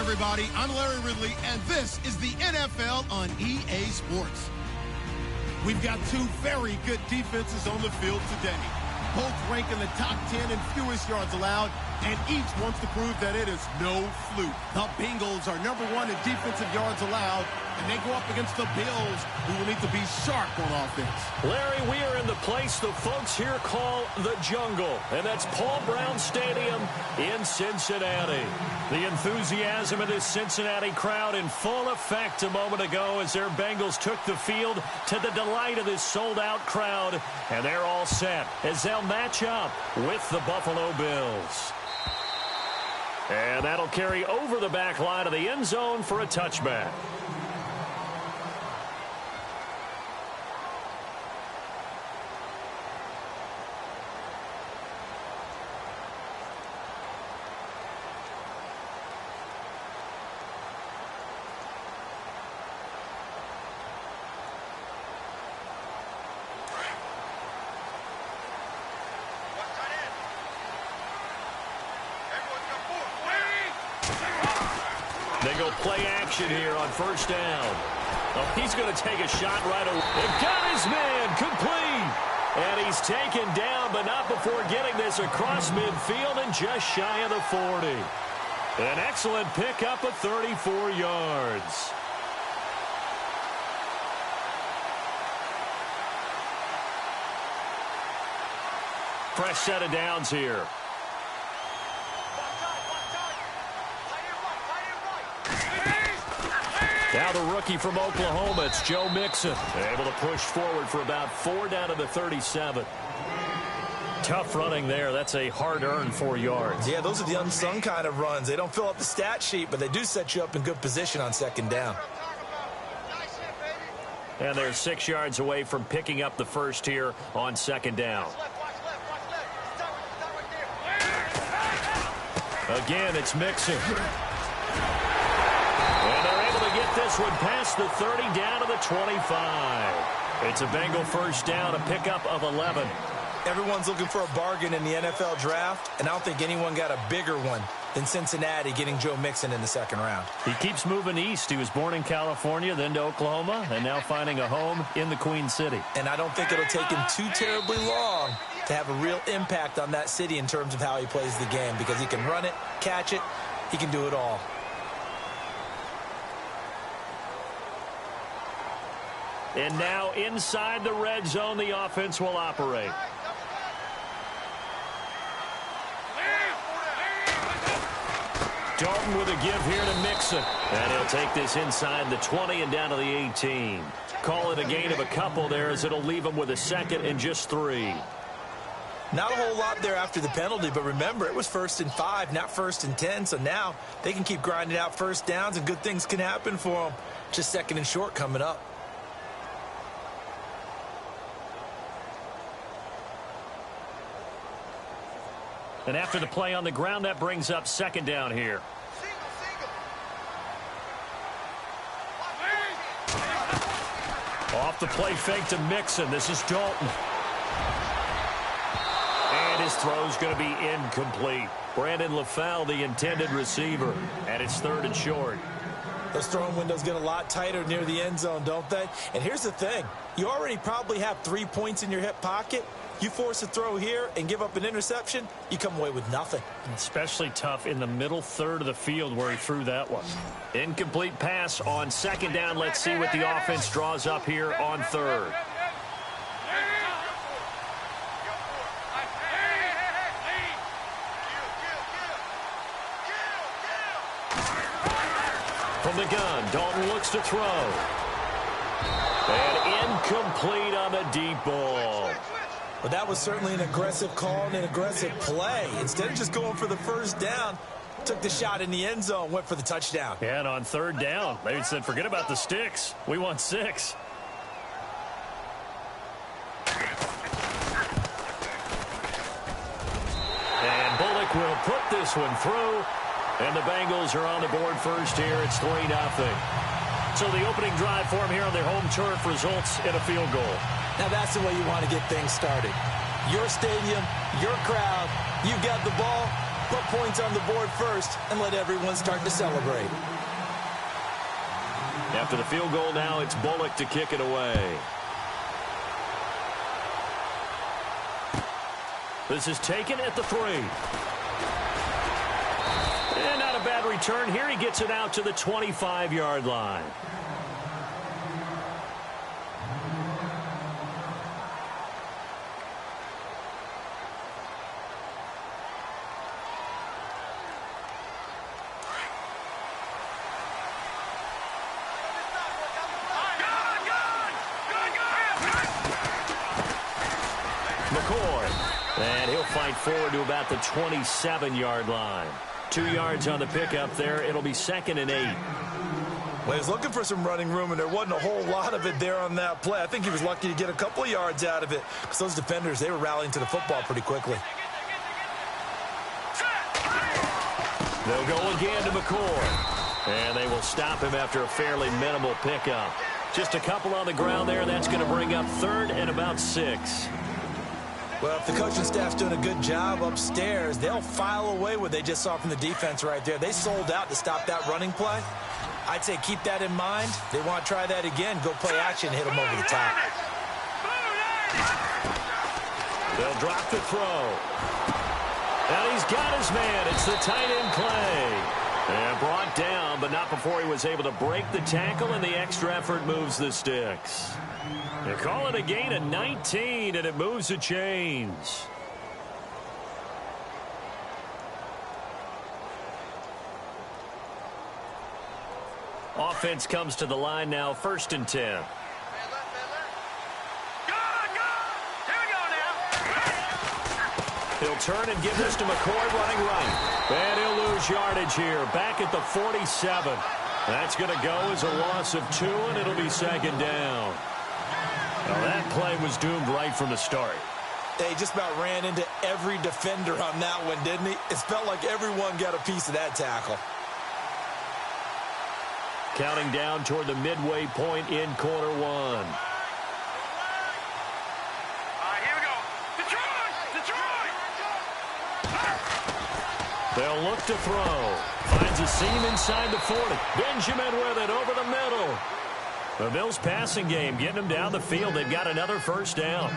everybody. I'm Larry Ridley, and this is the NFL on EA Sports. We've got two very good defenses on the field today. Both rank in the top 10 in fewest yards allowed, and each wants to prove that it is no fluke. The Bengals are number one in defensive yards allowed, and they go up against the Bills, who will need to be sharp on offense. Larry, we are in the place the folks here call the jungle, and that's Paul Brown Stadium in Cincinnati. The enthusiasm of this Cincinnati crowd in full effect a moment ago as their Bengals took the field to the delight of this sold-out crowd, and they're all set as they'll match up with the Buffalo Bills. And that'll carry over the back line of the end zone for a touchback. They go play action here on first down. Oh, he's going to take a shot right away. And got his man complete. And he's taken down, but not before getting this across midfield and just shy of the 40. An excellent pickup of 34 yards. Fresh set of downs here. Now the rookie from Oklahoma, it's Joe Mixon. Able to push forward for about 4 down to the 37. Tough running there. That's a hard-earned 4 yards. Yeah, those are the unsung kind of runs. They don't fill up the stat sheet, but they do set you up in good position on second down. And they're 6 yards away from picking up the first here on second down. Again, it's Mixon. And they're able to get this one past the 30 down to the 25. It's a Bengal first down, a pickup of 11. Everyone's looking for a bargain in the NFL draft, and I don't think anyone got a bigger one than Cincinnati getting Joe Mixon in the second round. He keeps moving east. He was born in California, then to Oklahoma, and now finding a home in the Queen City. And I don't think it'll take him too terribly long to have a real impact on that city in terms of how he plays the game, because he can run it, catch it, he can do it all. And now inside the red zone, the offense will operate. Dalton with a give here to Mixon. And he'll take this inside the 20 and down to the 18. Call it a gain of a couple there as it'll leave him with a second and just 3. Not a whole lot there after the penalty, but remember, it was 1st and 5, not 1st and 10, so now they can keep grinding out first downs and good things can happen for them. Just 2nd and short coming up. And after the play on the ground, that brings up second down here. Off the play fake to Mixon. This is Dalton. And his throw's going to be incomplete. Brandon LaFell, the intended receiver. And it's 3rd and short. Those throwing windows get a lot tighter near the end zone, don't they? And here's the thing. You already probably have 3 points in your hip pocket. You force a throw here and give up an interception, you come away with nothing. Especially tough in the middle third of the field where he threw that one. Incomplete pass on second down. Let's see what the offense draws up here on 3rd. From the gun, Dalton looks to throw. And incomplete on the deep ball. But that was certainly an aggressive call and an aggressive play. Instead of just going for the first down, took the shot in the end zone, went for the touchdown. Yeah, and on 3rd down, they said, forget about the sticks. We want 6. And Bullock will put this one through. And the Bengals are on the board first here. It's 3-0. So the opening drive for them here on their home turf results in a field goal. Now that's the way you want to get things started. Your stadium, your crowd, you've got the ball, Put points on the board first and let everyone start to celebrate. After the field goal now, it's Bullock to kick it away. This is taken at the 3. And not a bad return here. He gets it out to the 25-yard line. And he'll fight forward to about the 27-yard line. 2 yards on the pickup there. It'll be 2nd and 8. Well, he was looking for some running room, and there wasn't a whole lot of it there on that play. I think he was lucky to get a couple of yards out of it because those defenders, they were rallying to the football pretty quickly. They'll go again to McCoy. And they will stop him after a fairly minimal pickup. Just a couple on the ground there. That's going to bring up 3rd and about 6. Well, if the coaching staff's doing a good job upstairs, they'll file away what they just saw from the defense right there. They sold out to stop that running play. I'd say keep that in mind. They want to try that again. Go play action, hit them over the top. They'll drop the throw. And he's got his man. It's the tight end play. And brought down, but not before he was able to break the tackle, and the extra effort moves the sticks. They call it a gain of 19, and it moves the chains. Offense comes to the line now, 1st and 10. He'll turn and give this to McCoy running right. And he'll lose yardage here. Back at the 47. That's going to go as a loss of 2, and it'll be 2nd down. Well, that play was doomed right from the start. They just about ran into every defender on that one, didn't he? It felt like everyone got a piece of that tackle. Counting down toward the midway point in quarter 1. They'll look to throw. Finds a seam inside the 40. Benjamin with it over the middle. The Bills' passing game getting them down the field. They've got another 1st down.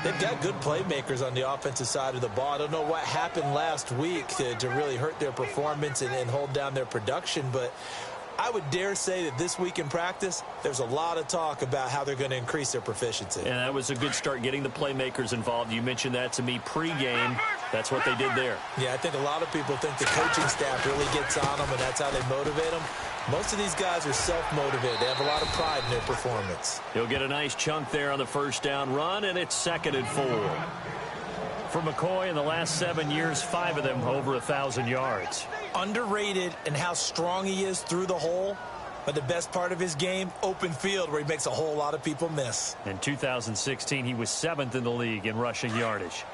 They've got good playmakers on the offensive side of the ball. I don't know what happened last week to really hurt their performance and hold down their production, but I would dare say that this week in practice, there's a lot of talk about how they're going to increase their proficiency. And that was a good start, getting the playmakers involved. You mentioned that to me pregame. That's what they did there. Yeah, I think a lot of people think the coaching staff really gets on them, and that's how they motivate them. Most of these guys are self-motivated. They have a lot of pride in their performance. He'll get a nice chunk there on the 1st down run, and it's 2nd and 4. For McCoy, in the last 7 years, 5 of them over 1,000 yards. Underrated in how strong he is through the hole, but the best part of his game, open field, where he makes a whole lot of people miss. In 2016, he was 7th in the league in rushing yardage.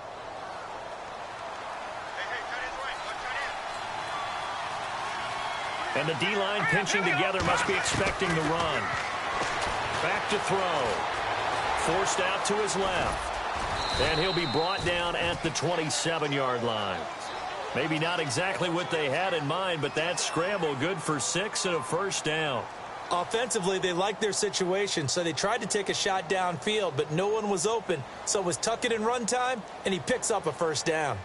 And the D-line pinching together, must be expecting the run. Back to throw. Forced out to his left. And he'll be brought down at the 27-yard line. Maybe not exactly what they had in mind, but that scramble good for 6 and a 1st down. Offensively, they liked their situation, so they tried to take a shot downfield, but no one was open. So it was tuck it in run time, and he picks up a 1st down.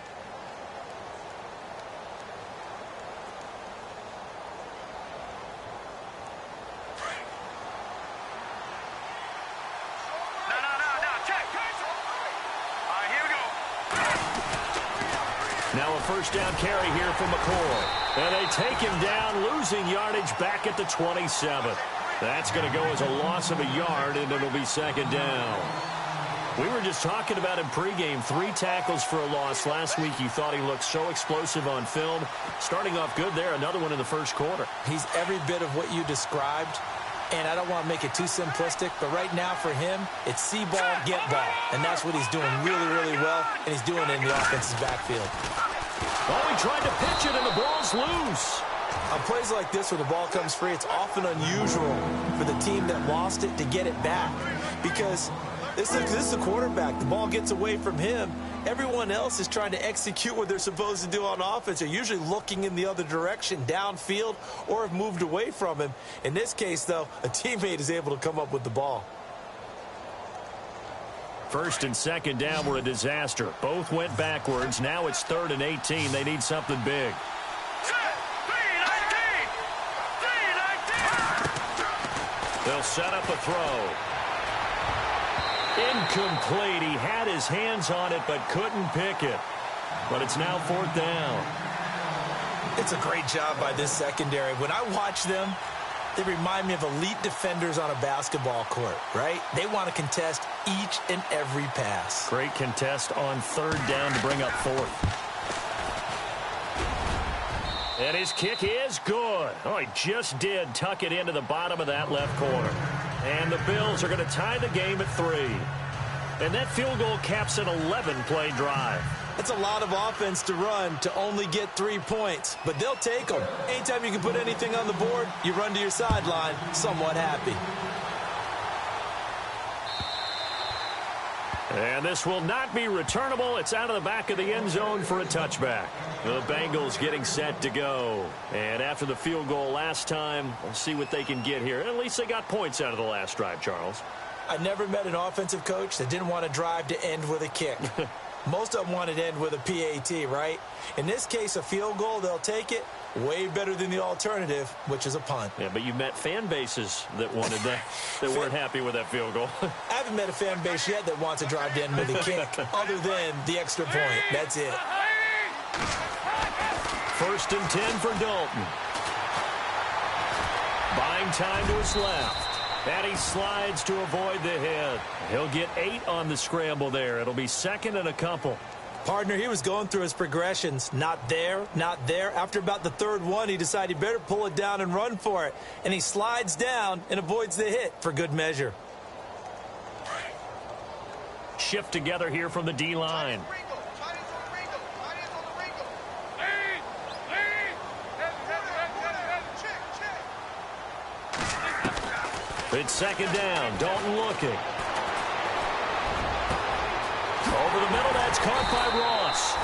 Now a 1st down carry here from McCoy. And they take him down, losing yardage back at the 27. That's going to go as a loss of a yard, and it'll be 2nd down. We were just talking about him pregame. 3 tackles for a loss last week. You thought he looked so explosive on film. Starting off good there, another one in the 1st quarter. He's every bit of what you described. And I don't want to make it too simplistic, but right now for him, it's see ball, get ball. And that's what he's doing really, really well, and he's doing it in the offensive backfield. Oh, he tried to pitch it, and the ball's loose. On plays like this where the ball comes free, it's often unusual for the team that lost it to get it back. Because This is the quarterback. The ball gets away from him. Everyone else is trying to execute what they're supposed to do on offense. They're usually looking in the other direction, downfield, or have moved away from him. In this case, though, a teammate is able to come up with the ball. First and second down were a disaster. Both went backwards. Now it's 3rd and 18. They need something big. They'll set up a throw. Incomplete. He had his hands on it but couldn't pick it. But it's now 4th down. It's a great job by this secondary. When I watch them, they remind me of elite defenders on a basketball court, right? They want to contest each and every pass. Great contest on 3rd down to bring up 4th. And his kick is good. Oh, he just did tuck it into the bottom of that left corner. And the Bills are going to tie the game at 3. And that field goal caps an 11-play drive. It's a lot of offense to run to only get 3 points, but they'll take them. Anytime you can put anything on the board, you run to your sideline somewhat happy. And this will not be returnable. It's out of the back of the end zone for a touchback. The Bengals getting set to go. And after the field goal last time, we'll see what they can get here. At least they got points out of the last drive, Charles. I never met an offensive coach that didn't want to drive to end with a kick. Most of them wanted to end with a PAT, right? In this case, a field goal, they'll take it. Way better than the alternative, which is a punt. Yeah, but you met fan bases that wanted that, that weren't happy with that field goal. I haven't met a fan base yet that wants to drive to end with a kick, other than the extra point. That's it. 1st and 10 for Dalton. Buying time to his left. And he slides to avoid the hit. He'll get 8 on the scramble there. It'll be 2nd and a couple. Partner, he was going through his progressions. Not there, not there. After about the 3rd one, he decided he better pull it down and run for it. And he slides down and avoids the hit for good measure. Shift together here from the D-line. It's 2nd down. Dalton looking. Over the middle, that's caught by Ross.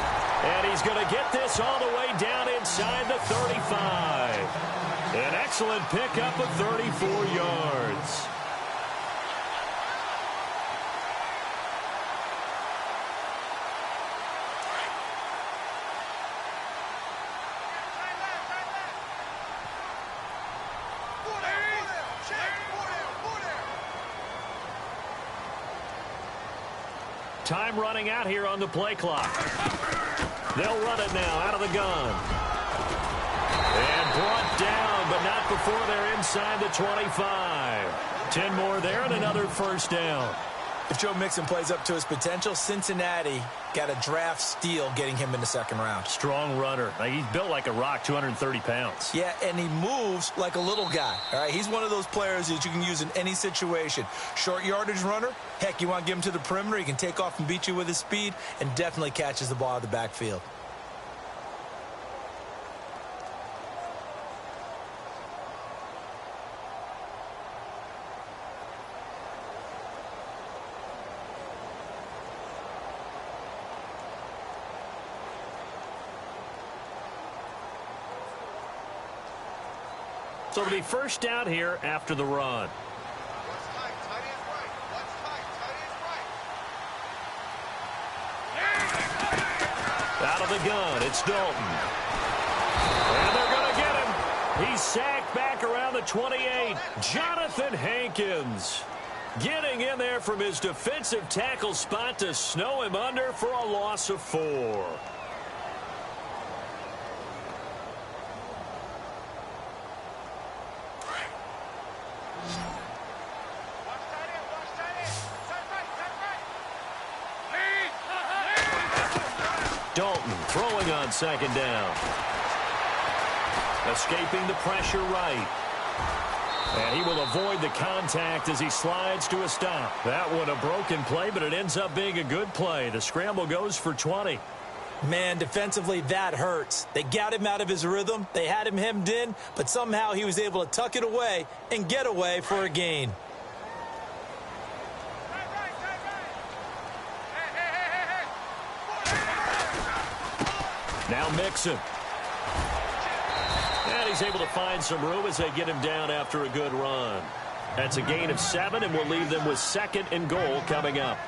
And he's going to get this all the way down inside the 35. An excellent pickup of 34 yards. Time running out here on the play clock. They'll run it now out of the gun. And brought down, but not before they're inside the 25. 10 more there and another 1st down. If Joe Mixon plays up to his potential, Cincinnati got a draft steal getting him in the 2nd round. Strong runner. He's built like a rock, 230 pounds. Yeah, and he moves like a little guy. All right, he's one of those players that you can use in any situation. Short yardage runner. Heck, you want to get him to the perimeter, he can take off and beat you with his speed, and definitely catches the ball out of the backfield. So it'll be 1st down here after the run. Out of the gun, it's Dalton. And they're going to get him. He's sacked back around the 28. Jonathan Hankins getting in there from his defensive tackle spot to snow him under for a loss of 4. Dalton throwing on 2nd down. Escaping the pressure right. And he will avoid the contact as he slides to a stop. That one a broken play, but it ends up being a good play. The scramble goes for 20. Man, defensively, that hurts. They got him out of his rhythm. They had him hemmed in, but somehow he was able to tuck it away and get away for a gain. Now Mixon. And he's able to find some room as they get him down after a good run. That's a gain of 7, and we'll leave them with 2nd and goal coming up.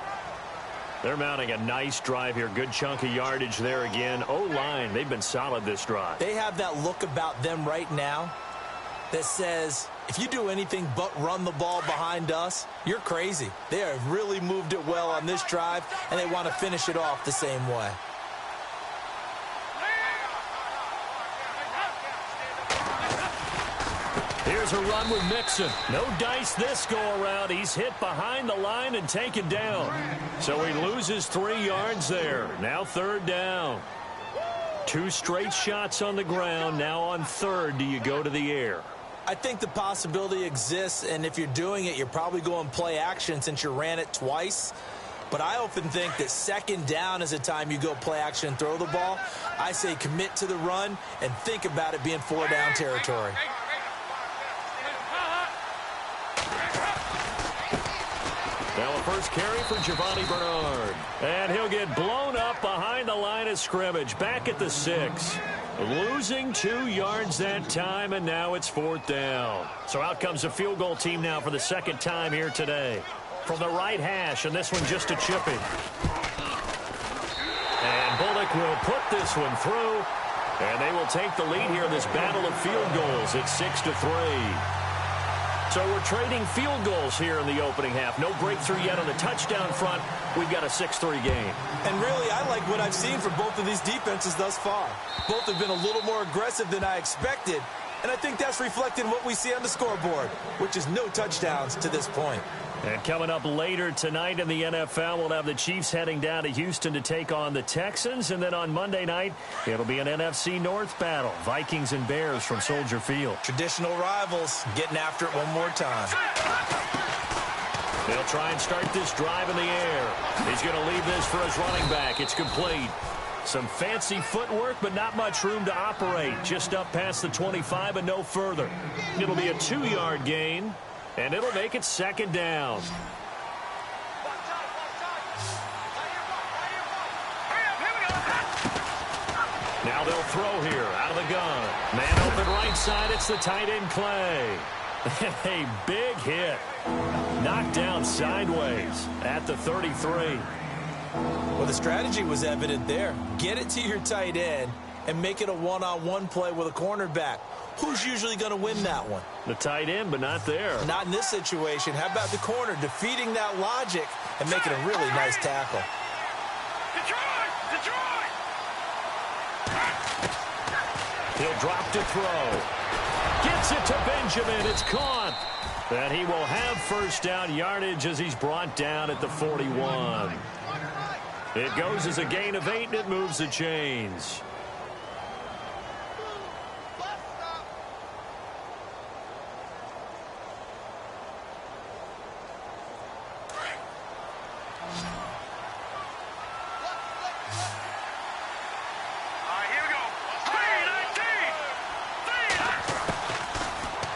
They're mounting a nice drive here. Good chunk of yardage there again. O-line, they've been solid this drive. They have that look about them right now that says, if you do anything but run the ball behind us, you're crazy. They have really moved it well on this drive, and they want to finish it off the same way. Here's a run with Mixon. No dice this go-around. He's hit behind the line and taken down. So he loses 3 yards there. Now 3rd down. 2 straight shots on the ground. Now on 3rd, do you go to the air? I think the possibility exists, and if you're doing it, you're probably going play action since you ran it twice. But I often think that 2nd down is a time you go play action and throw the ball. I say commit to the run and think about it being 4-down territory. Now a first carry for Giovanni Bernard. And he'll get blown up behind the line of scrimmage. Back at the 6. Losing 2 yards that time, and now it's 4th down. So out comes the field goal team now for the 2nd time here today. From the right hash, and this one just a chippy. And Bullock will put this one through. And they will take the lead here in this battle of field goals. It's 6-3. So we're trading field goals here in the opening half. No breakthrough yet on the touchdown front. We've got a 6-3 game. And really, I like what I've seen from both of these defenses thus far. Both have been a little more aggressive than I expected. And I think that's reflected in what we see on the scoreboard, which is no touchdowns to this point. And coming up later tonight in the NFL, we'll have the Chiefs heading down to Houston to take on the Texans. And then on Monday night, it'll be an NFC North battle. Vikings and Bears from Soldier Field. Traditional rivals getting after it one more time. They'll try and start this drive in the air. He's going to leave this for his running back. It's complete. Some fancy footwork, but not much room to operate. Just up past the 25 and no further. It'll be a 2-yard gain. And it'll make it 2nd down. Now they'll throw here out of the gun. Man open right side. It's the tight end Clay. A big hit. Knocked down sideways at the 33. Well, the strategy was evident there. Get it to your tight end and make it a one-on-one play with a cornerback. Who's usually going to win that one? The tight end, but not there. Not in this situation. How about the corner defeating that logic and making a really nice tackle? He'll drop to throw. Gets it to Benjamin. It's caught. And he will have 1st down yardage as he's brought down at the 41. It goes as a gain of 8, and it moves the chains.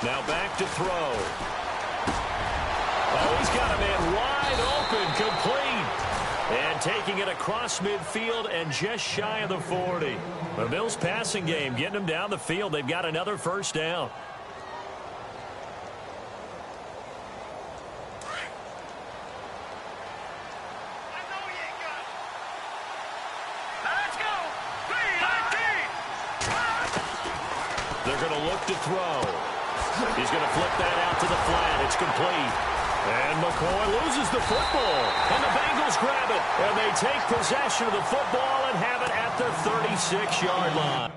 Now back to throw. Oh, he's got a man wide open, complete. And taking it across midfield and just shy of the 40. The Bills passing game, getting them down the field. They've got another 1st down. They're going to look to throw. He's going to flip that out to the flat. It's complete. And McCoy loses the football. And the Bengals grab it. And they take possession of the football and have it at the 36-yard line.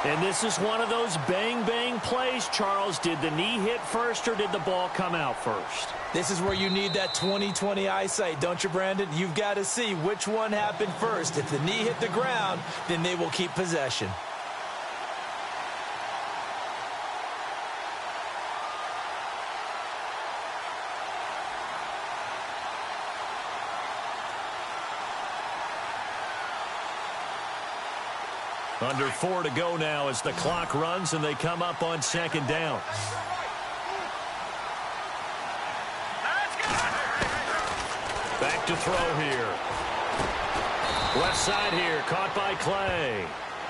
And this is one of those bang-bang plays, Charles. Did the knee hit first or did the ball come out first? This is where you need that 20/20 eyesight, don't you, Brandon? You've got to see which one happened first. If the knee hit the ground, then they will keep possession. Under 4 to go now as the clock runs and they come up on 2nd down. Back to throw here. Left side here, caught by Clay.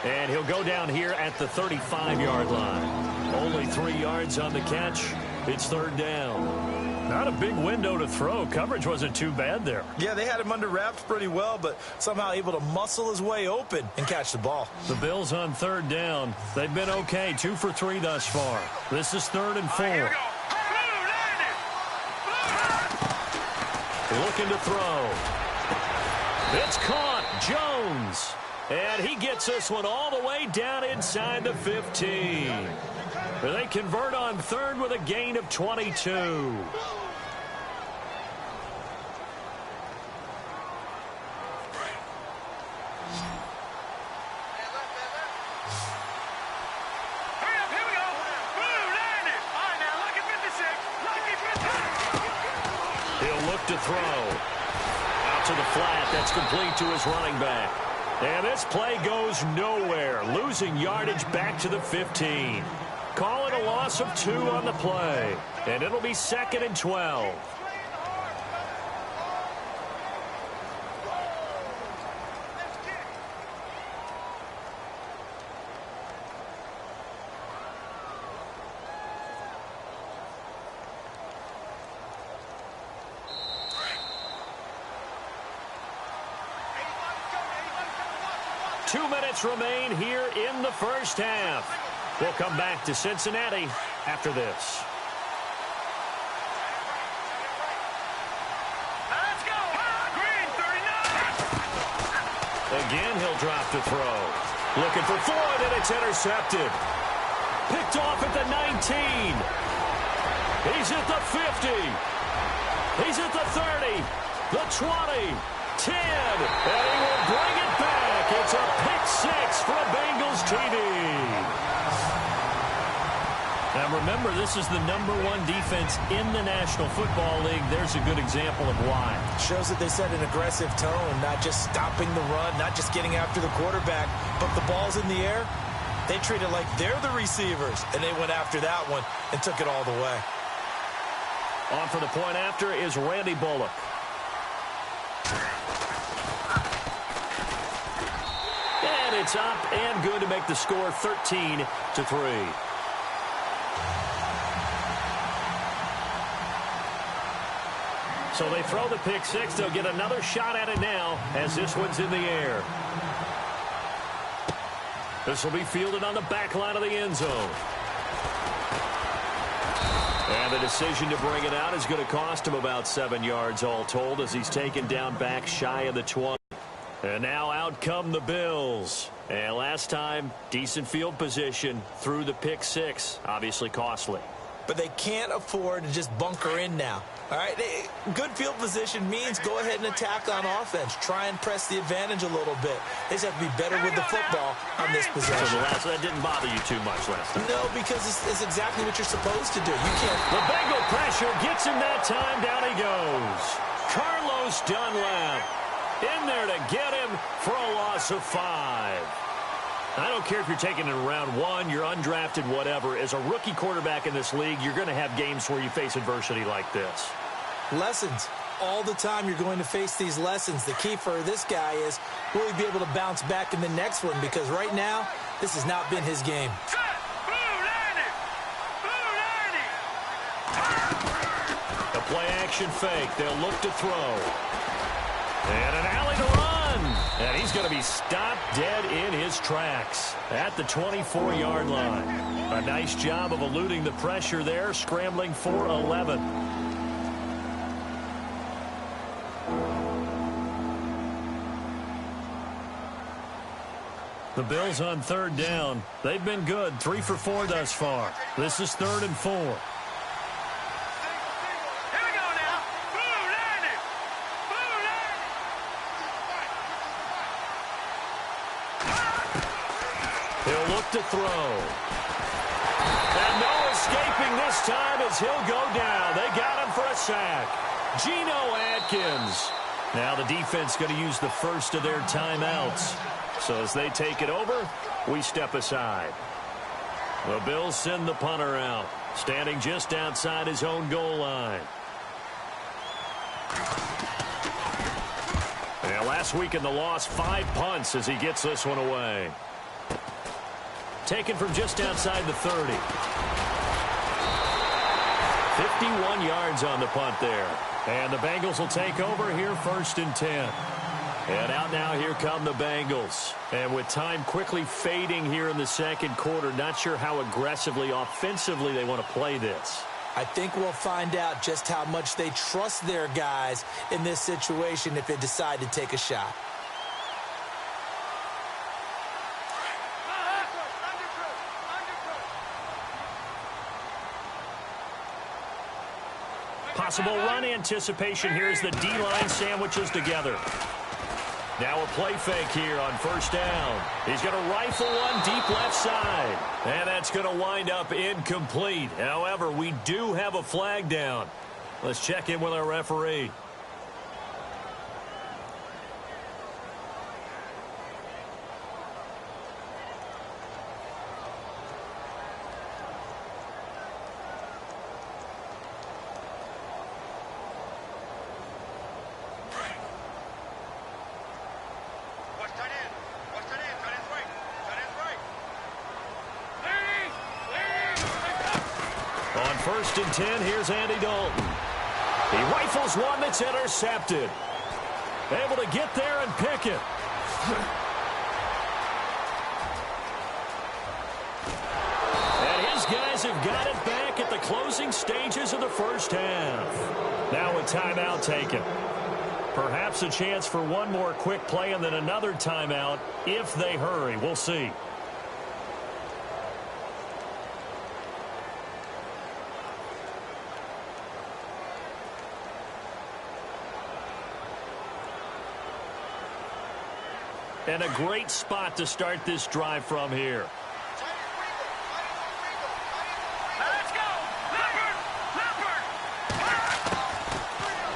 And he'll go down here at the 35-yard line. Only 3 yards on the catch. It's third down. Not a big window to throw. Coverage wasn't too bad there. Yeah, they had him under wraps pretty well, but somehow able to muscle his way open and catch the ball. The Bills on third down. They've been okay, 2 for 3 thus far. This is 3rd and 4. Looking to throw. It's caught. Jones. And he gets this one all the way down inside the 15. They convert on 3rd with a gain of 22. He'll look to throw. Out to the flat. That's complete to his running back. And this play goes nowhere. Losing yardage back to the 15. Call it a loss of 2 on the play. And it'll be 2nd and 12. Two minutes remain here in the first half. We'll come back to Cincinnati after this. Let's go. Green 39. Again, he'll drop to throw. Looking for Floyd, and it's intercepted. Picked off at the 19. He's at the 50. He's at the 30. The 20. 10. And he will bring it back. It's a pick-6 for a Bengals TD. Now remember, this is the #1 defense in the National Football League. There's a good example of why. Shows that they set an aggressive tone, not just stopping the run, not just getting after the quarterback, but the ball's in the air. They treat it like they're the receivers, and they went after that one and took it all the way. On for the point after is Randy Bullock. And it's up and good to make the score 13-3. So they throw the pick-6. They'll get another shot at it now as this one's in the air. This will be fielded on the back line of the end zone. And the decision to bring it out is going to cost him about 7 yards all told as he's taken down back shy of the 20. And now out come the Bills. And last time, decent field position through the pick-6. Obviously costly. But they can't afford to just bunker in now. All right, good field position means go ahead and attack on offense. Try and press the advantage a little bit. They just have to be better with the football on this possession. So that didn't bother you too much last time? No, because it's exactly what you're supposed to do. You can't. The Bengal pressure gets him that time. Down he goes. Carlos Dunlap in there to get him for a loss of 5. I don't care if you're taking it in round 1, you're undrafted, whatever. As a rookie quarterback in this league, you're going to have games where you face adversity like this. Lessons. All the time you're going to face these lessons. The key for this guy is will he be able to bounce back in the next one? Because right now, this has not been his game. A play-action fake. They'll look to throw. And an alley to run. And he's going to be stopped dead in his tracks at the 24-yard line. A nice job of eluding the pressure there, scrambling for 11. The Bills on third down. They've been good, 3 for 4 thus far. This is 3rd and 4. He'll look to throw. And no escaping this time as he'll go down. They got him for a sack. Geno Atkins. Now the defense going to use the first of their timeouts. So as they take it over, we step aside. The Bills send the punter out, standing just outside his own goal line. And last week in the loss, 5 punts as he gets this one away. Taken from just outside the 30. 51 yards on the punt there. And the Bengals will take over here 1st and 10. And out now, here come the Bengals. And with time quickly fading here in the second quarter, not sure how aggressively, offensively they want to play this. I think we'll find out just how much they trust their guys in this situation if they decide to take a shot. Possible run anticipation here as the D-line sandwiches together. Now a play fake here on 1st down. He's going to rifle one deep left side. And that's going to wind up incomplete. However, we do have a flag down. Let's check in with our referee. On 1st and 10, here's Andy Dalton. He rifles one that's intercepted. Able to get there and pick it. And his guys have got it back at the closing stages of the first half. Now a timeout taken. Perhaps a chance for one more quick play and then another timeout if they hurry. We'll see. And a great spot to start this drive from here. Let's go! Leopard!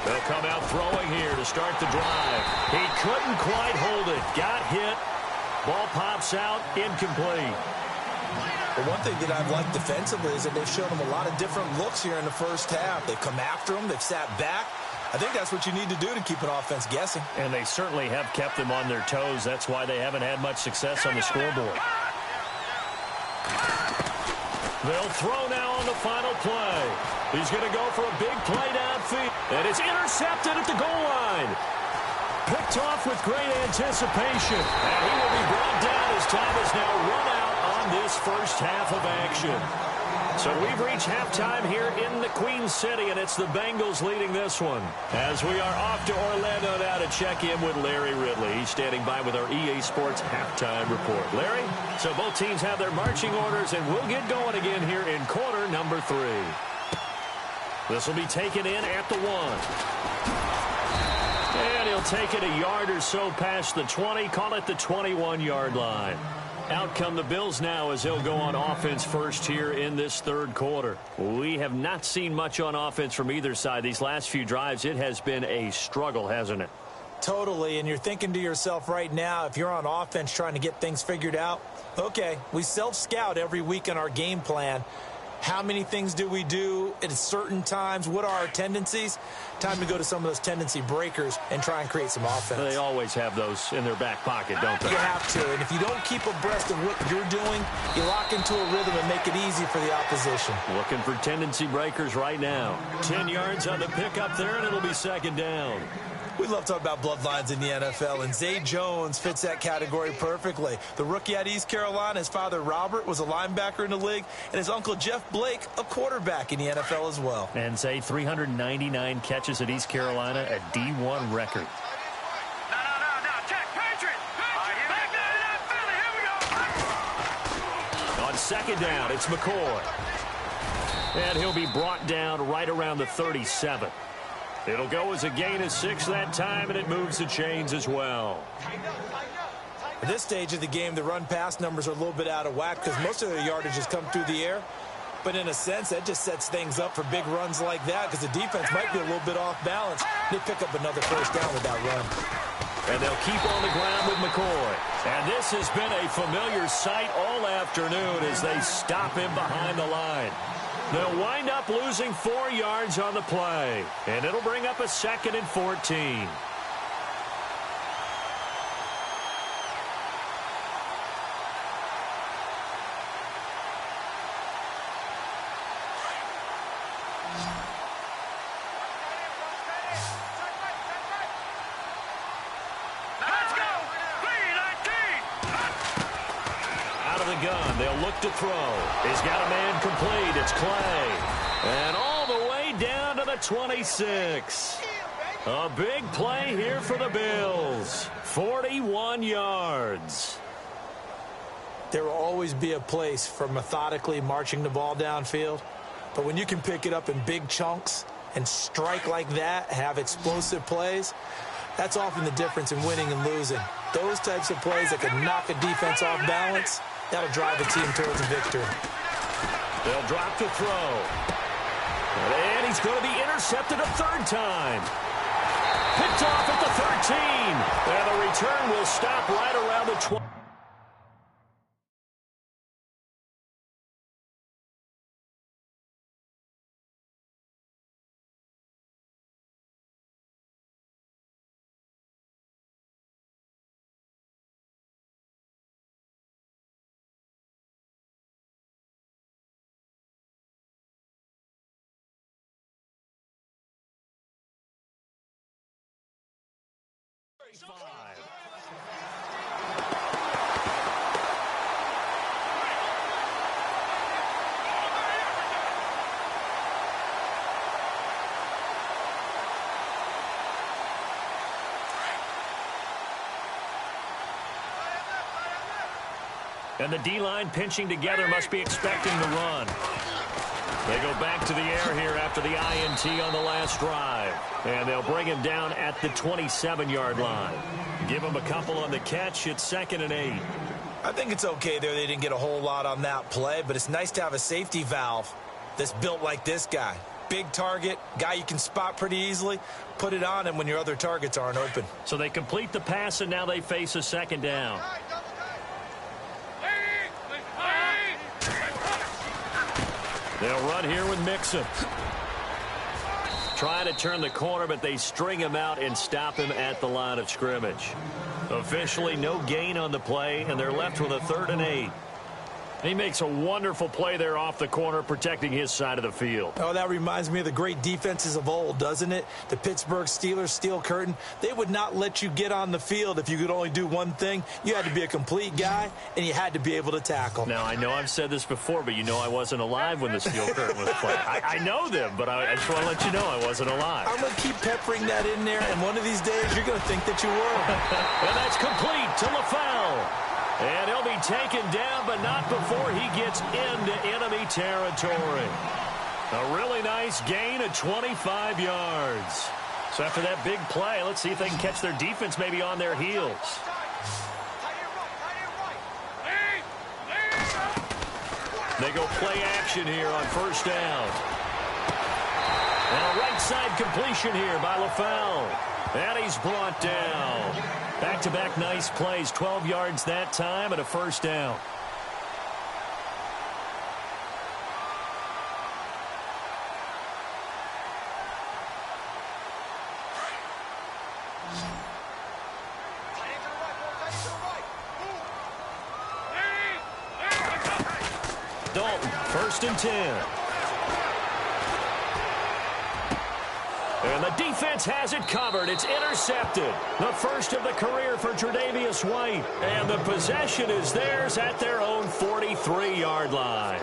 They'll come out throwing here to start the drive. He couldn't quite hold it. Got hit. Ball pops out. Incomplete. But one thing that I've liked defensively is that they've shown them a lot of different looks here in the first half. They've come after them. They've sat back. I think that's what you need to do to keep an offense guessing. And they certainly have kept them on their toes. That's why they haven't had much success on the scoreboard. They'll throw now on the final play. He's going to go for a big play downfield. And it's intercepted at the goal line. Picked off with great anticipation. And he will be brought down as time is now run out on this first half of action. So we've reached halftime here in the Queen City, and it's the Bengals leading this one. As we are off to Orlando now to check in with Larry Ridley. He's standing by with our EA Sports halftime report. Larry, so both teams have their marching orders, and we'll get going again here in quarter number 3. This will be taken in at the 1. And he'll take it a yard or so past the 20, call it the 21-yard line. Out come the Bills now as they'll go on offense first here in this third quarter. We have not seen much on offense from either side. These last few drives, it has been a struggle, hasn't it? Totally, and you're thinking to yourself right now, if you're on offense trying to get things figured out, okay, we self-scout every week in our game plan. How many things do we do at certain times? What are our tendencies? Time to go to some of those tendency breakers and try and create some offense. They always have those in their back pocket, don't they? You have to, and if you don't keep abreast of what you're doing, you lock into a rhythm and make it easy for the opposition. Looking for tendency breakers right now. 10 yards on the pickup there, and it'll be second down. We love talking about bloodlines in the NFL, and Zay Jones fits that category perfectly. The rookie at East Carolina, his father Robert was a linebacker in the league, and his uncle Jeff Blake a quarterback in the NFL as well. And Zay, 399 catches at East Carolina, a D1 record. No, check, Patriot! Back there, Philly, here we go! On second down, it's McCoy. And he'll be brought down right around the 37. It'll go as a gain of 6 that time, and it moves the chains as well. At this stage of the game, the run-pass numbers are a little bit out of whack because most of their yardage has come through the air. But in a sense, that just sets things up for big runs like that because the defense might be a little bit off balance. They pick up another first down with that run. And they'll keep on the ground with McCoy. And this has been a familiar sight all afternoon as they stop him behind the line. They'll wind up losing 4 yards on the play. And it'll bring up a 2nd and 14. Let's go. B-19. Out of the gun, they'll look to throw. He's got a man complete. It's Clay. And all the way down to the 26. A big play here for the Bills. 41 yards. There will always be a place for methodically marching the ball downfield. But when you can pick it up in big chunks and strike like that, have explosive plays, that's often the difference in winning and losing. Those types of plays that can knock a defense off balance, that'll drive a team towards a victory. They'll drop to throw. And he's going to be intercepted a third time. Picked off at the 13. And the return will stop right around the 20. And the D-line pinching together must be expecting the run. They go back to the air here after the INT on the last drive. And they'll bring him down at the 27-yard line. Give him a couple on the catch. It's 2nd and 8. I think it's okay there. They didn't get a whole lot on that play, but it's nice to have a safety valve that's built like this guy. Big target, guy you can spot pretty easily. Put it on him when your other targets aren't open. So they complete the pass, and now they face a 2nd down. They'll run here with Mixon. Trying to turn the corner, but they string him out and stop him at the line of scrimmage. Officially, no gain on the play, and they're left with a 3rd and 8. He makes a wonderful play there off the corner, protecting his side of the field. Oh, that reminds me of the great defenses of old, doesn't it? The Pittsburgh Steelers steel curtain. They would not let you get on the field if you could only do one thing. You had to be a complete guy, and you had to be able to tackle. Now, I know I've said this before, but you know I wasn't alive when the steel curtain was played. I know them, but I just want to let you know I wasn't alive. I'm going to keep peppering that in there, and one of these days you're going to think that you were. And that's complete to LaFell. And he'll be taken down, but not before he gets into enemy territory. A really nice gain of 25 yards. So after that big play, let's see if they can catch their defense maybe on their heels. They go play action here on 1st down. And a right side completion here by LaFell. And he's brought down. Back-to-back nice plays, 12 yards that time and a 1st down. Dalton, 1st and 10. And the defense has it covered. It's intercepted. The first of the career for Tre'Davious White. And the possession is theirs at their own 43-yard line.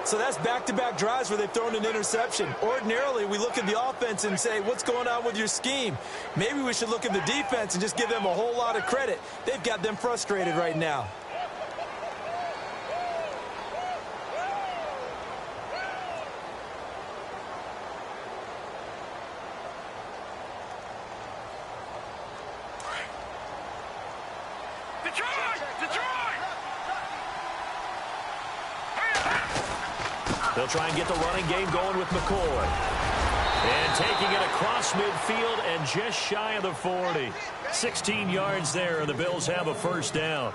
So that's back-to-back drives where they've thrown an interception. Ordinarily, we look at the offense and say, what's going on with your scheme? Maybe we should look at the defense and just give them a whole lot of credit. They've got them frustrated right now. They'll try and get the running game going with McCoy. And taking it across midfield and just shy of the 40. 16 yards there, and the Bills have a 1st down.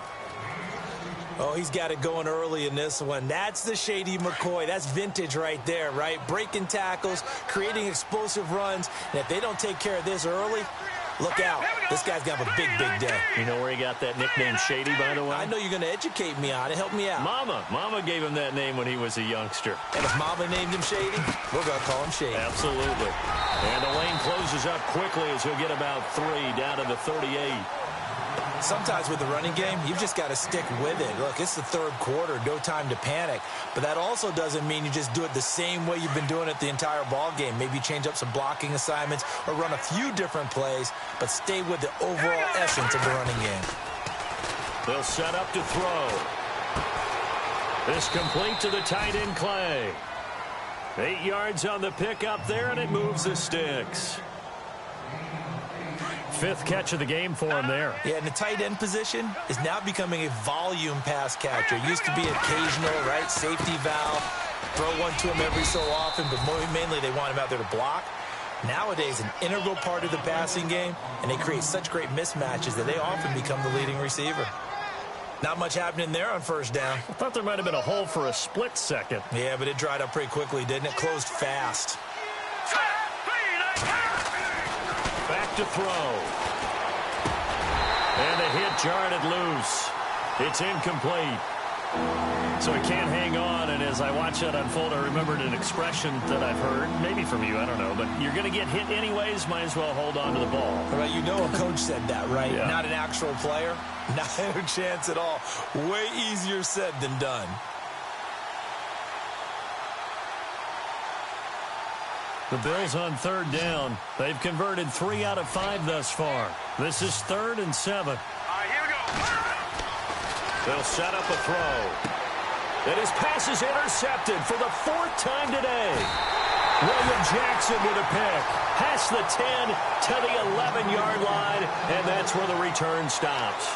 Oh, he's got it going early in this one. That's the Shady McCoy. That's vintage right there, right? Breaking tackles, creating explosive runs. And if they don't take care of this early, Look out. This guy's got a big, big day. You know where he got that nickname Shady, by the way? I know you're going to educate me on it. Help me out. Mama gave him that name when he was a youngster. And if Mama named him Shady, we're going to call him Shady. Absolutely. And the lane closes up quickly as he'll get about 3 down to the 38. Sometimes with the running game, you've just got to stick with it. Look, it's the third quarter, no time to panic. But that also doesn't mean you just do it the same way you've been doing it the entire ball game. Maybe change up some blocking assignments or run a few different plays, but stay with the overall essence of the running game. They'll set up to throw. This complete to the tight end, Clay. 8 yards on the pickup there, and it moves the sticks. 5th catch of the game for him there. Yeah, and the tight end position is now becoming a volume pass catcher. It used to be occasional, right? Safety valve. Throw one to him every so often, but mainly they want him out there to block. Nowadays, an integral part of the passing game, and they create such great mismatches that they often become the leading receiver. Not much happening there on first down. I thought there might have been a hole for a split second. Yeah, but it dried up pretty quickly, didn't it? Closed fast. Back to throw. And the hit jarred it loose. It's incomplete. So he can't hang on, and as I watch that unfold, I remembered an expression that I've heard, maybe from you, I don't know, but you're going to get hit anyways, might as well hold on to the ball. Right, you know a coach said that, right? Yeah. Not an actual player. Not a chance at all. Way easier said than done. The Bills on 3rd down. They've converted 3 out of 5 thus far. This is 3rd and 7. All right, here we go. They'll set up a throw. And his pass is intercepted for the 4th time today. William Jackson with a pick. Past the 10 to the 11-yard line, and that's where the return stops.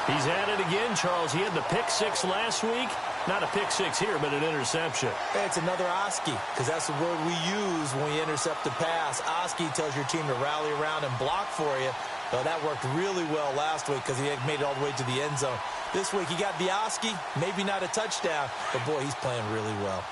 He's at it again, Charles. He had the pick 6 last week. Not a pick 6 here, but an interception. Hey, it's another Oski, because that's the word we use when we intercept the pass. Oski tells your team to rally around and block for you. Well, that worked really well last week because he had made it all the way to the end zone. This week, he got the Oski, maybe not a touchdown, but boy, he's playing really well.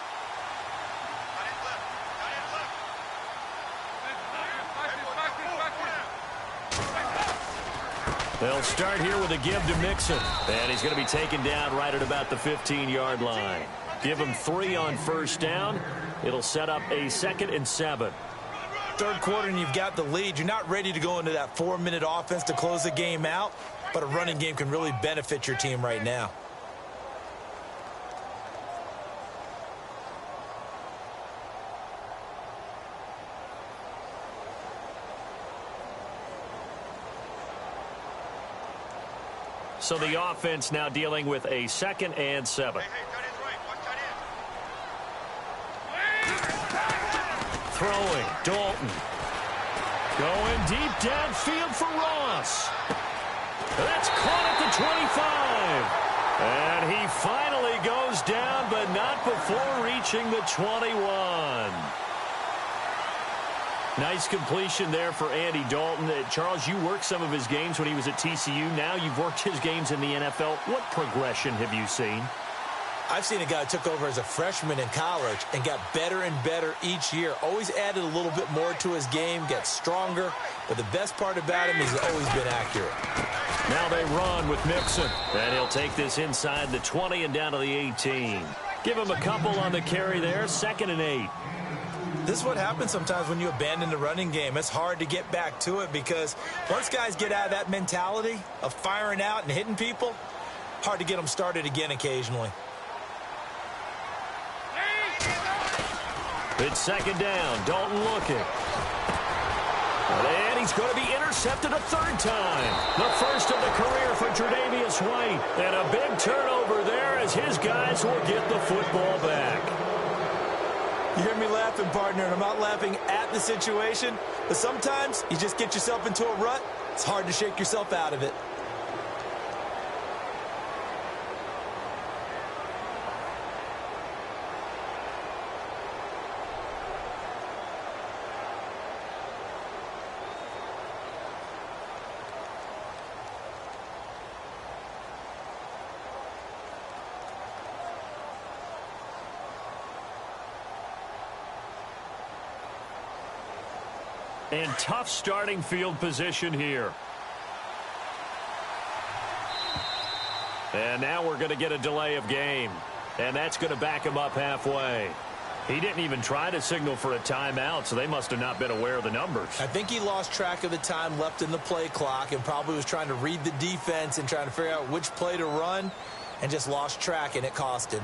They'll start here with a give to Mixon. And he's going to be taken down right at about the 15-yard line. Give him 3 on first down. It'll set up a 2nd and 7. Third quarter and you've got the lead. You're not ready to go into that 4-minute offense to close the game out, but a running game can really benefit your team right now. So the offense now dealing with a 2nd and 7. Throwing, Dalton. Going deep downfield for Ross. That's caught at the 25. And he finally goes down, but not before reaching the 21. Nice completion there for Andy Dalton. Charles, you worked some of his games when he was at TCU. Now you've worked his games in the NFL. What progression have you seen? I've seen a guy who took over as a freshman in college and got better and better each year. Always added a little bit more to his game, gets stronger. But the best part about him is he's always been accurate. Now they run with Mixon. And he'll take this inside the 20 and down to the 18. Give him a couple on the carry there. 2nd and 8. This is what happens sometimes when you abandon the running game. It's hard to get back to it because once guys get out of that mentality of firing out and hitting people, hard to get them started again occasionally. It's 2nd down. Dalton looking. And he's going to be intercepted a 3rd time. The first of the career for Tre'Davious White. And a big turnover there as his guys will get the football back. You hear me laughing, partner, and I'm not laughing at the situation, but sometimes you just get yourself into a rut. It's hard to shake yourself out of it. And tough starting field position here. And now we're going to get a delay of game. And that's going to back him up halfway. He didn't even try to signal for a timeout, so they must have not been aware of the numbers. I think he lost track of the time left in the play clock and probably was trying to read the defense and trying to figure out which play to run and just lost track, and it cost him.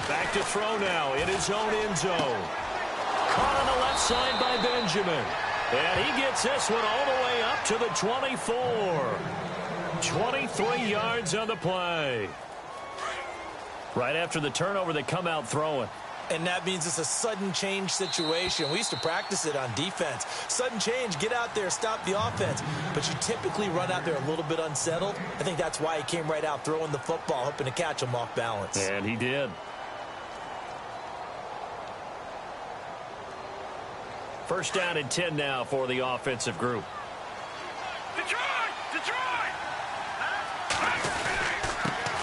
Back to throw now in his own end zone. Caught on the left side by Benjamin. And he gets this one all the way up to the 24. 23 yards on the play. Right after the turnover, they come out throwing. And that means it's a sudden change situation. We used to practice it on defense. Sudden change, get out there, stop the offense. But you typically run out there a little bit unsettled. I think that's why he came right out throwing the football, hoping to catch him off balance. And he did. First down and 10 now for the offensive group. Detroit!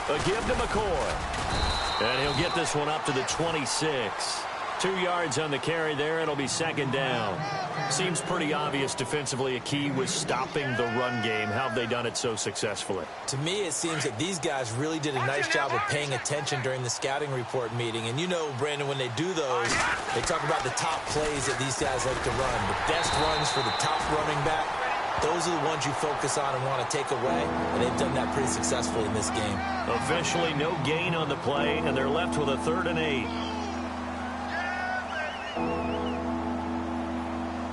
A give to McCoy. And he'll get this one up to the 26. 2 yards on the carry there. It'll be second down. Seems pretty obvious defensively a key was stopping the run game. How have they done it so successfully? To me, it seems that these guys really did a nice job of paying attention during the scouting report meeting. And you know, Brandon, when they do those, they talk about the top plays that these guys like to run. The best runs for the top running back. Those are the ones you focus on and want to take away, and they've done that pretty successfully in this game. Officially no gain on the play, and they're left with a 3rd and 8.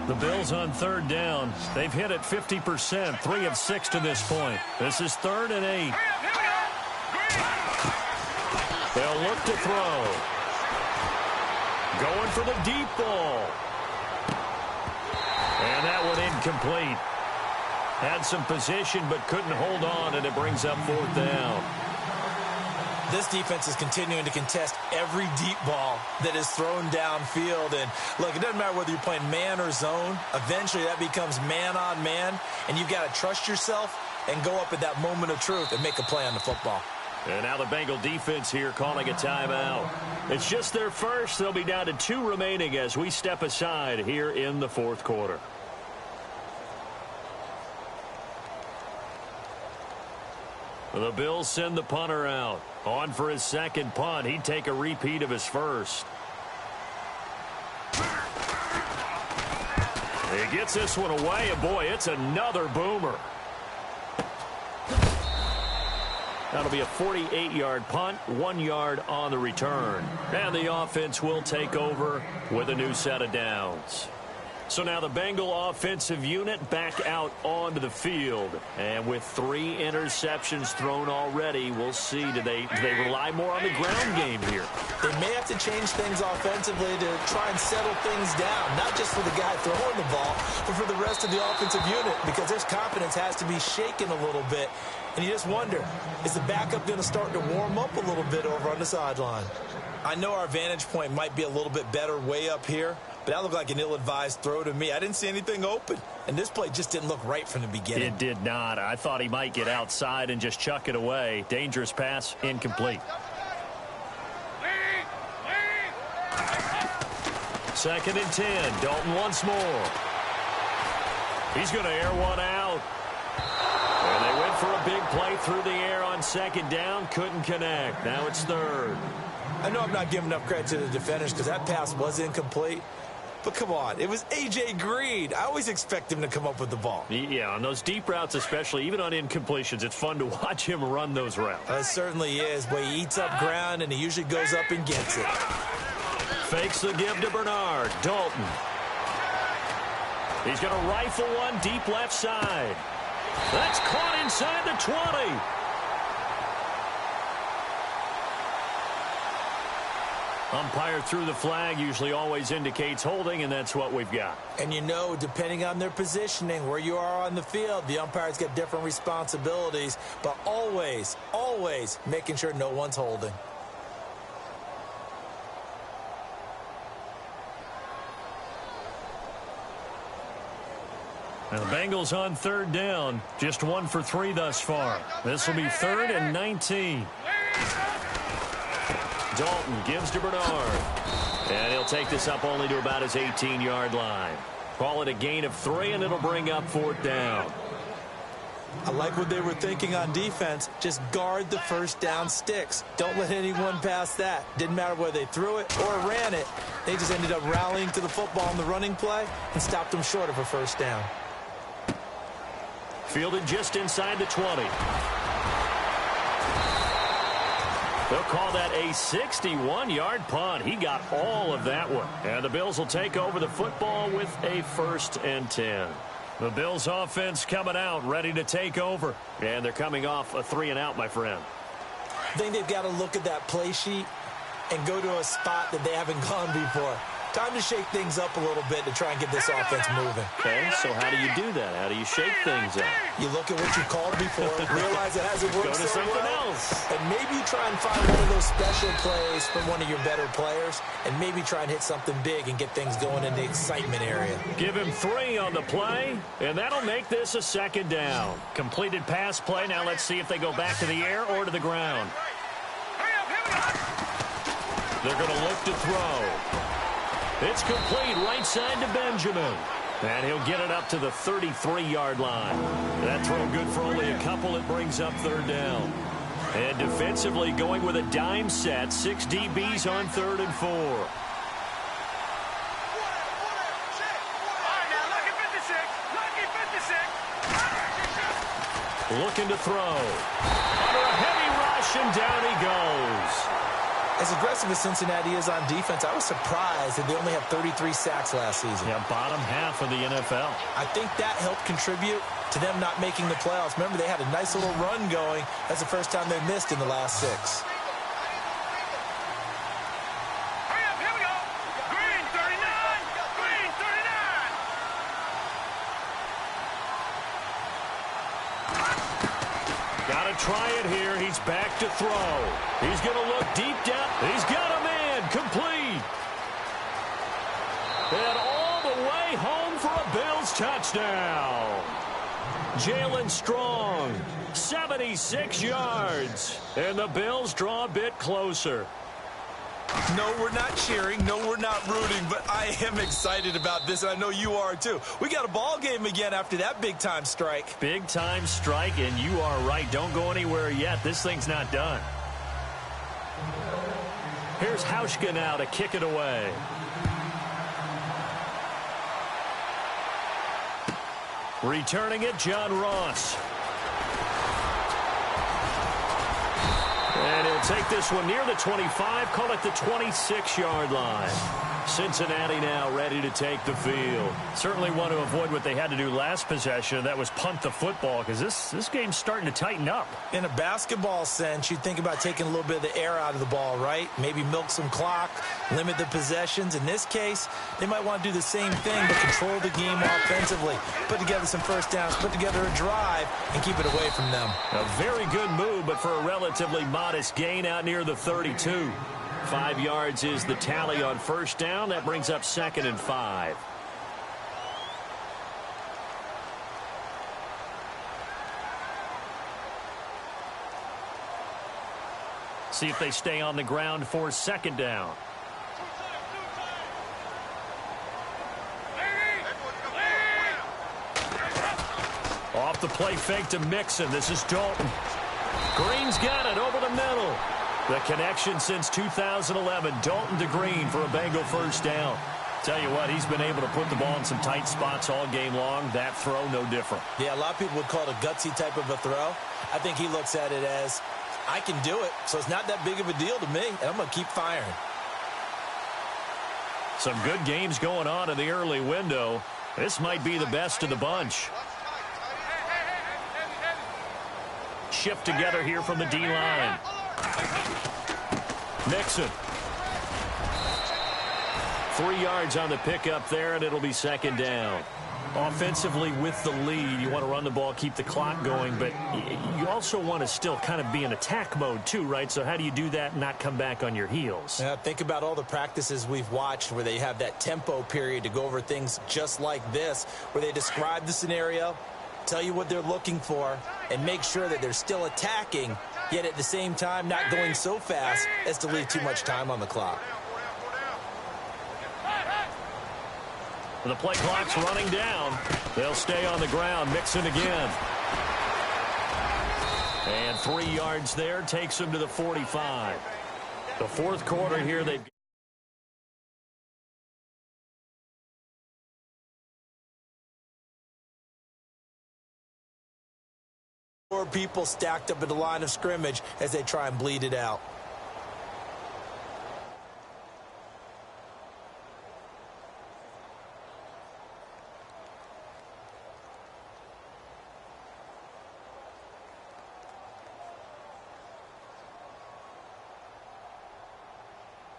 The Bills on 3rd down. They've hit it 50%, 3 of 6 to this point. This is 3rd and 8. They'll look to throw. Going for the deep ball. And that one incomplete. Had some position but couldn't hold on, and it brings up 4th down. This defense is continuing to contest every deep ball that is thrown downfield. And, look, it doesn't matter whether you're playing man or zone. Eventually that becomes man on man, and you've got to trust yourself and go up at that moment of truth and make a play on the football. And now the Bengal defense here calling a timeout. It's just their first. They'll be down to 2 remaining as we step aside here in the 4th quarter. The Bills send the punter out. On for his second punt. He'd take a repeat of his first. He gets this one away, and boy, it's another boomer. That'll be a 48-yard punt, 1 yard on the return. And the offense will take over with a new set of downs. So now the Bengal offensive unit back out onto the field. And with 3 interceptions thrown already, we'll see. Do they rely more on the ground game here? They may have to change things offensively to try and settle things down, not just for the guy throwing the ball, but for the rest of the offensive unit, because their confidence has to be shaken a little bit. And you just wonder, is the backup going to start to warm up a little bit over on the sideline? I know our vantage point might be a little bit better way up here, but that looked like an ill-advised throw to me. I didn't see anything open, and this play just didn't look right from the beginning. It did not. I thought he might get outside and just chuck it away. Dangerous pass, incomplete. 2nd and 10. Dalton once more. He's going to air one out. And they went for a big play through the air on 2nd down. Couldn't connect. Now it's 3rd. I know I'm not giving enough credit to the defenders because that pass was incomplete. But come on, it was A.J. Green. I always expect him to come up with the ball. Yeah, on those deep routes especially, even on incompletions, it's fun to watch him run those routes. It certainly is, but he eats up ground and he usually goes up and gets it. Fakes the give to Bernard. Dalton. He's going to rifle one deep left side. That's caught inside the 20. Umpire threw the flag, usually always indicates holding, and that's what we've got. And you know, depending on their positioning, where you are on the field, the umpires get different responsibilities, but always, always making sure no one's holding. And the Bengals on third down. Just 1 for 3 thus far. This will be 3rd and 19. Dalton gives to Bernard. And he'll take this up only to about his 18-yard line. Call it a gain of 3, and it'll bring up 4th down. I like what they were thinking on defense. Just guard the first down sticks. Don't let anyone pass that. Didn't matter whether they threw it or ran it. They just ended up rallying to the football on the running play and stopped them short of a first down. Fielded just inside the 20. They'll call that a 61-yard punt. He got all of that one. And the Bills will take over the football with a 1st and 10. The Bills offense coming out, ready to take over. And they're coming off a 3-and-out, my friend. I think they've got to look at that play sheet and go to a spot that they haven't gone before. Time to shake things up a little bit to try and get this offense moving. Okay, so how do you do that? How do you shake things up? You look at what you called before, realize it hasn't worked Go to so something well, else. and maybe try and find one of those special plays from one of your better players, and maybe try and hit something big and get things going in the excitement area. Give him 3 on the play, and that'll make this a 2nd down. Completed pass play. Now let's see if they go back to the air or to the ground. They're going to look to throw. It's complete right side to Benjamin. And he'll get it up to the 33-yard line. That throw good for only a couple. It brings up 3rd down. And defensively going with a dime set. 6 DBs on 3rd and 4. Looking to throw. Under a heavy rush, and down he goes. As aggressive as Cincinnati is on defense, I was surprised that they only had 33 sacks last season. Yeah, bottom half of the NFL. I think that helped contribute to them not making the playoffs. Remember, they had a nice little run going. That's the first time they missed in the last 6. Hurry up, here we go. Green 39. Green 39. Got to try it here. He's back to throw. He's going to look deep down. He's got a man. Complete. And all the way home for a Bills touchdown. Jalen Strong, 76 yards. And the Bills draw a bit closer. No, we're not cheering. No, we're not rooting. But I am excited about this, and I know you are too. We got a ball game again after that big-time strike. Big-time strike, and you are right. Don't go anywhere yet. This thing's not done. Here's Hauschka now to kick it away. Returning it, John Ross. And he'll take this one near the 25, call it the 26-yard line. Cincinnati now ready to take the field. Certainly want to avoid what they had to do last possession. That was punt the football, because this game's starting to tighten up. In a basketball sense, you think about taking a little bit of the air out of the ball, right? Maybe milk some clock, limit the possessions. In this case, they might want to do the same thing, but control the game offensively. Put together some first downs, put together a drive, and keep it away from them. A very good move, but for a relatively modest gain out near the 32. 5 yards is the tally on first down. That brings up 2nd and 5. See if they stay on the ground for 2nd down. Off the play fake to Mixon. This is Dalton. Green's got it over the middle. The connection since 2011, Dalton to Green for a Bengal first down. Tell you what, he's been able to put the ball in some tight spots all game long. That throw, no different. Yeah, a lot of people would call it a gutsy type of a throw. I think he looks at it as, I can do it, so it's not that big of a deal to me, and I'm going to keep firing. Some good games going on in the early window. This might be the best of the bunch. Shift together here from the D-line. Mixon. 3 yards on the pickup there, and it'll be 2nd down. Offensively with the lead, you want to run the ball, keep the clock going, but you also want to still kind of be in attack mode too, right? So how do you do that and not come back on your heels? Yeah, think about all the practices we've watched where they have that tempo period to go over things just like this, where they describe the scenario, tell you what they're looking for, and make sure that they're still attacking, yet at the same time not going so fast as to leave too much time on the clock. The play clock's running down. They'll stay on the ground. Mixon again. And 3 yards there takes them to the 45. The fourth quarter here, they've More people stacked up at the line of scrimmage as they try and bleed it out.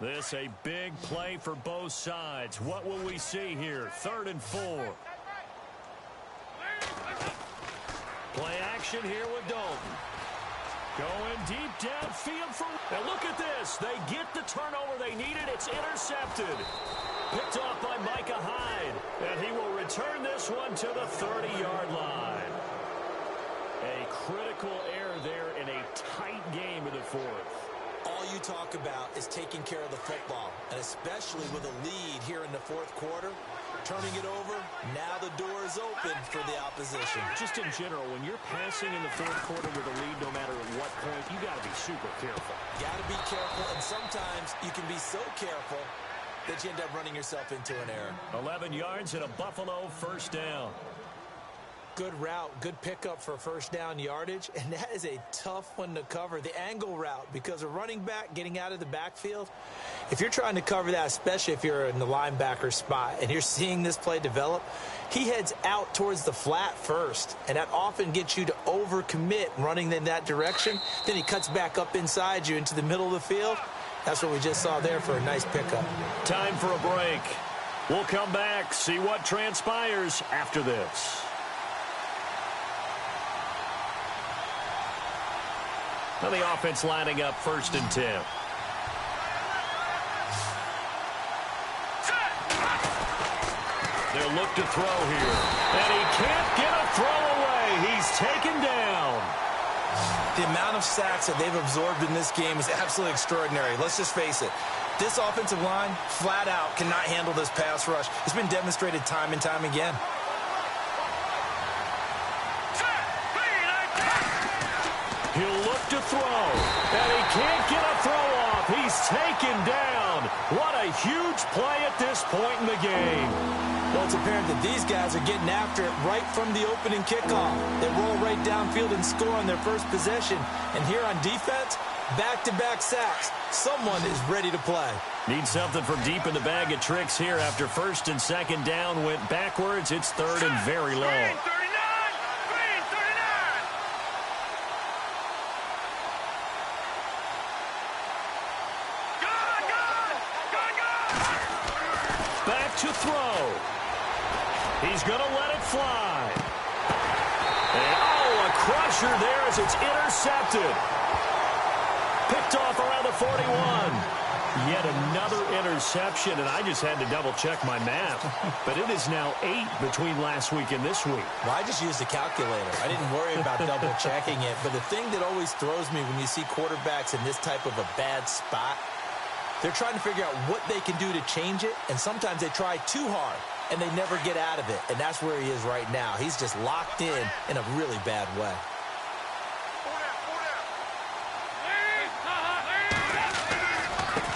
This a big play for both sides. What will we see here? 3rd and 4. Play action here with Dalton. Going deep downfield for... And look at this. They get the turnover they needed. It's intercepted. Picked off by Micah Hyde. And he will return this one to the 30-yard line. A critical error there in a tight game in the fourth. All you talk about is taking care of the football, and especially with a lead here in the fourth quarter, turning it over, now the door is open for the opposition. Just in general, when you're passing in the fourth quarter with a lead, no matter at what point, you got to be super careful. Got to be careful, and sometimes you can be so careful that you end up running yourself into an error. 11 yards and a Buffalo first down. Good route, good pickup for first down yardage, and that is a tough one to cover, the angle route, because a running back getting out of the backfield, if you're trying to cover that, especially if you're in the linebacker spot and you're seeing this play develop, he heads out towards the flat first, and that often gets you to overcommit running in that direction. Then he cuts back up inside you into the middle of the field. That's what we just saw there for a nice pickup. Time for a break. We'll come back, see what transpires after this. Now the offense lining up 1st and 10. They'll look to throw here. And he can't get a throw away. He's taken down. The amount of sacks that they've absorbed in this game is absolutely extraordinary. Let's just face it. This offensive line, flat out, cannot handle this pass rush. It's been demonstrated time and time again. He'll look to throw, and he can't get a throw off. He's taken down. What a huge play at this point in the game. Well, it's apparent that these guys are getting after it right from the opening kickoff. They roll right downfield and score on their first possession. And here on defense, back-to-back sacks. Someone is ready to play. Need something from deep in the bag of tricks here after 1st and 2nd down went backwards. It's 3rd and very long. To throw. He's going to let it fly. And, oh, a crusher there as it's intercepted. Picked off around the 41. Yet another interception, and I just had to double-check my math. But it is now 8 between last week and this week. Well, I just used a calculator. I didn't worry about double-checking it. But the thing that always throws me when you see quarterbacks in this type of a bad spot, they're trying to figure out what they can do to change it, and sometimes they try too hard, and they never get out of it. And that's where he is right now. He's just locked in a really bad way.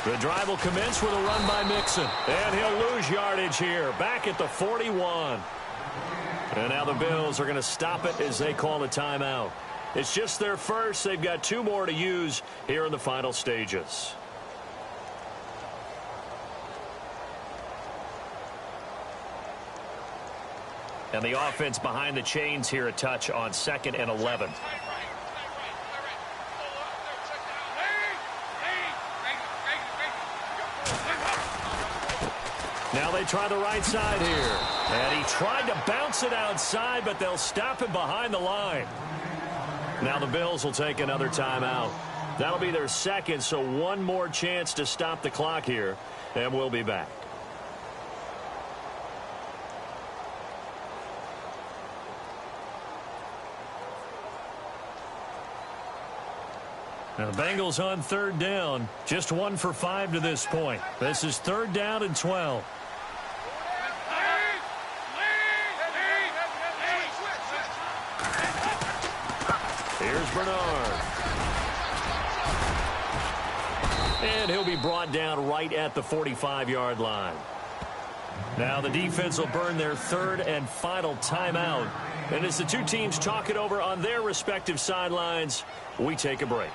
The drive will commence with a run by Mixon, and he'll lose yardage here, back at the 41. And now the Bills are going to stop it as they call a timeout. It's just their first. They've got 2 more to use here in the final stages. And the offense behind the chains here a touch on 2nd and 11. Now they they try the right side here. And he tried to bounce it outside, but they'll stop him behind the line. Now the Bills will take another timeout. That'll be their second, so one more chance to stop the clock here, and we'll be back. Now the Bengals on third down. Just 1 for 5 to this point. This is third down and 12. Here's Bernard. And he'll be brought down right at the 45-yard line. Now the defense will burn their third and final timeout. And as the two teams talk it over on their respective sidelines, we take a break.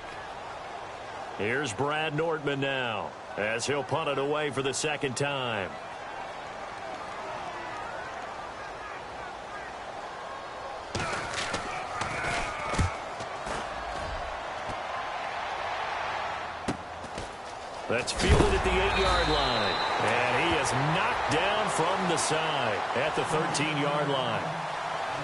Here's Brad Nordman now as he'll punt it away for the second time. That's fielded at the 8-yard line. And he is knocked down from the side at the 13-yard line.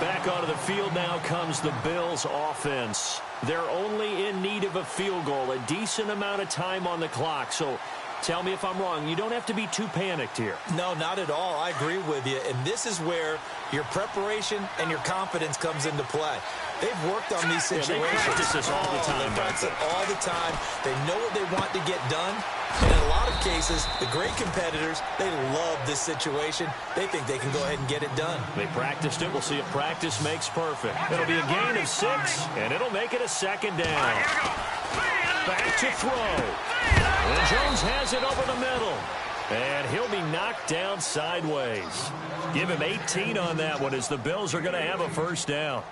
Back onto the field now comes the Bills offense. They're only in need of a field goal, a decent amount of time on the clock. So tell me if I'm wrong. You don't have to be too panicked here. No, not at all. I agree with you. And this is where your preparation and your confidence comes into play. They've worked on these situations. They practice this all the time. They practice it all the time. They know what they want to get done. And in a lot of cases, the great competitors, they love this situation. They think they can go ahead and get it done. They practiced it. We'll see if practice makes perfect. It'll be a gain of 6, and it'll make it a second down. Back to throw. And Jones has it over the middle. And he'll be knocked down sideways. Give him 18 on that one as the Bills are going to have a first down.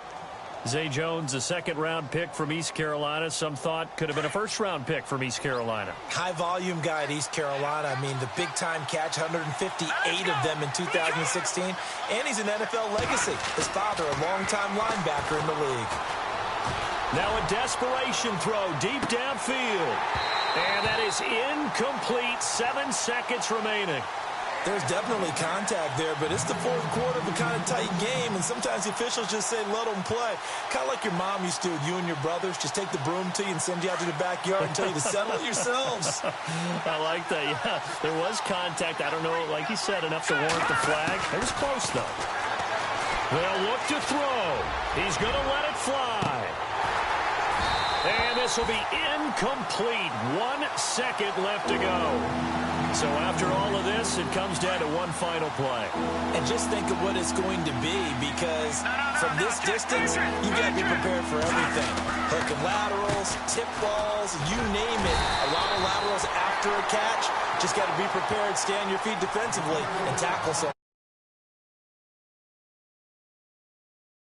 Zay Jones, a second-round pick from East Carolina. Some thought could have been a first-round pick from East Carolina. High-volume guy at East Carolina. I mean, the big-time catch, 158 of them in 2016. And he's an NFL legacy. His father, a longtime linebacker in the league. Now a desperation throw deep downfield. And that is incomplete. 7 seconds remaining. There's definitely contact there, but it's the fourth quarter of a kind of tight game, and sometimes the officials just say, let them play. Kind of like your mom used to with you and your brothers. Just take the broom to you and send you out to the backyard and tell you to settle it yourselves. I like that, yeah. There was contact. I don't know, like you said, enough to warrant the flag. It was close, though. They'll look to throw. He's going to let it fly. And this will be incomplete. 1 second left to go. So after all of this, it comes down to one final play. And just think of what it's going to be, because from this distance, you've got to be prepared for everything. Hook and laterals, tip balls, you name it. A lot of laterals after a catch. Just got to be prepared, stay on your feet defensively, and tackle some.